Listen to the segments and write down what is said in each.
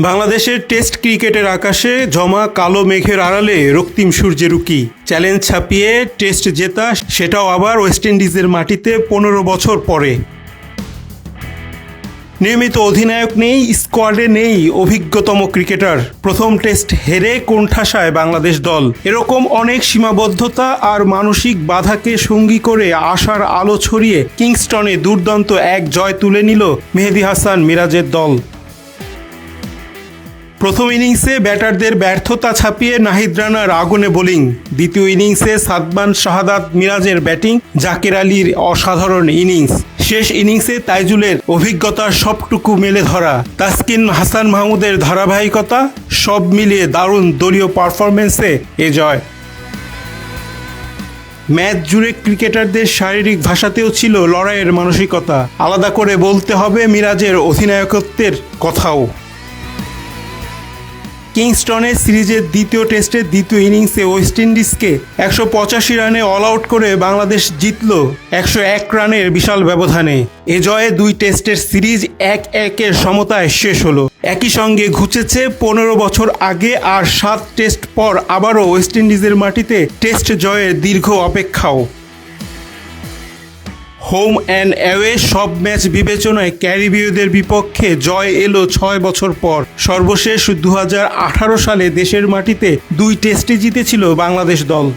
বাংলাদেশের টেস্ট ক্রিকেটের আকাশে জমা কালো মেঘের আড়ালে রক্তিম সূর্যের উকি। চ্যালেঞ্জ ছাপিয়ে টেস্ট জেতা, সেটাও আবার ওয়েস্ট ইন্ডিজের মাটিতে 15 বছর পরে। নিয়মিত অধিনায়ক নেই, স্কোয়াডে নেই অভিজ্ঞতম ক্রিকেটার। প্রথম টেস্ট হেরে কোণঠাসায় বাংলাদেশ দল। এরকম অনেক সীমাবদ্ধতা আর মানসিক বাধাকে সঙ্গী করে আশার আলো ছড়িয়ে কিংস্টনে দুর্দান্ত এক জয় তুলে নিল মেহেদী হাসান মিরাজের দল। প্রথম ইনিংসে ব্যাটারদের ব্যর্থতা ছাপিয়ে নাহিদ রানার আগুনে বোলিং। দ্বিতীয় ইনিংসে সাদমান শাহাদাত মিরাজের ব্যাটিং, জাকের আলীর অসাধারণ ইনিংস। শেষ ইনিংসে তাইজুলের অভিজ্ঞতার সবটুকু মেলে ধরা, তাসকিন হাসান মাহমুদের ধারাবাহিকতা, সব মিলিয়ে দারুণ দলীয় পারফরম্যান্সে এ জয়। ম্যাচ জুড়ে ক্রিকেটারদের শারীরিক ভাষাতেও ছিল লড়াইয়ের মানসিকতা। আলাদা করে বলতে হবে মিরাজের অধিনায়কত্বের কথাও। কিংস্টনে সিরিজের দ্বিতীয় টেস্টের দ্বিতীয় ইনিংসে ওয়েস্ট ইন্ডিজকে 185 রানে অল আউট করে বাংলাদেশ জিতল 101 রানের বিশাল ব্যবধানে। এ জয়ে দুই টেস্টের সিরিজ 1-1 সমতায় শেষ হলো। একই সঙ্গে ঘুচেছে 15 বছর আগে আর 7 টেস্ট পর আবারও ওয়েস্ট ইন্ডিজের মাটিতে টেস্ট জয়ের দীর্ঘ অপেক্ষাও। হোম অ্যান্ড অ্যাওয়ে সব ম্যাচ বিবেচনায় ক্যারিবীয়দের বিপক্ষে জয় এলো 6 বছর পর। সর্বশেষ 2018 সালে দেশের মাটিতে 2 টেস্টে জিতেছিল বাংলাদেশ দল।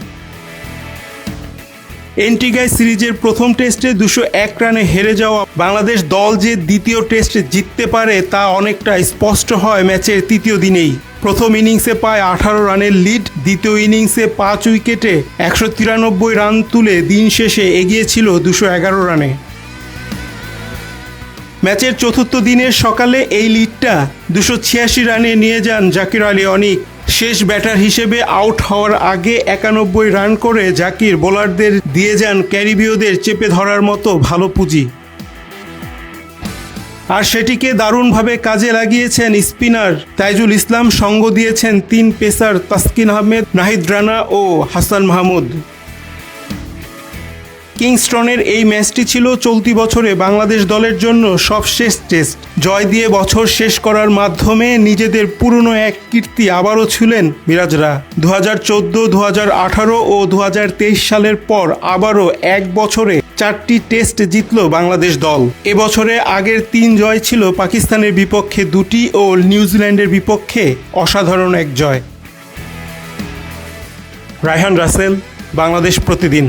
এন্টিগায় সিরিজের প্রথম টেস্টে 201 রানে হেরে যাওয়া বাংলাদেশ দল যে দ্বিতীয় টেস্ট জিততে পারে তা অনেকটা স্পষ্ট হয় ম্যাচের তৃতীয় দিনেই। প্রথম ইনিংসে পায় 18 রানের লিড, দ্বিতীয় ইনিংসে 5 উইকেটে 193 রান তুলে দিন শেষে এগিয়ে ছিল 211 রানে। ম্যাচের চতুর্থ দিনের সকালে এই লিডটা 286 রানে নিয়ে যান জাকির আলী অনিক। শেষ ব্যাটার হিসেবে আউট হওয়ার আগে 91 রান করে জাকির বোলারদের দিয়ে যান ক্যারিবীয়দের চেপে ধরার মতো ভালো পুঁজি। আর সেটিকে দারুণভাবে কাজে লাগিয়েছেন স্পিনার তাইজুল ইসলাম, সঙ্গ দিয়েছেন 3 পেসার তাসকিন আহমেদ, নাহিদ রানা ও হাসান মাহমুদ। কিংস্টনের এই ম্যাচটি ছিল চলতি বছরে বাংলাদেশ দলের জন্য সবশেষ টেস্ট। জয় দিয়ে বছর শেষ করার মাধ্যমে নিজেদের পুরনো এক কীর্তি আবারও ছুঁলেন মিরাজরা। 2014, 2018 ও 2023 সালের পর আবারও এক বছরে 4টি টেস্ট জিতল বাংলাদেশ দল। এবছরে আগের 3 জয় ছিল পাকিস্তানের বিপক্ষে 2টি ও নিউজিল্যান্ডের বিপক্ষে অসাধারণ এক জয়। রায়হান রাসেল, বাংলাদেশ প্রতিদিন।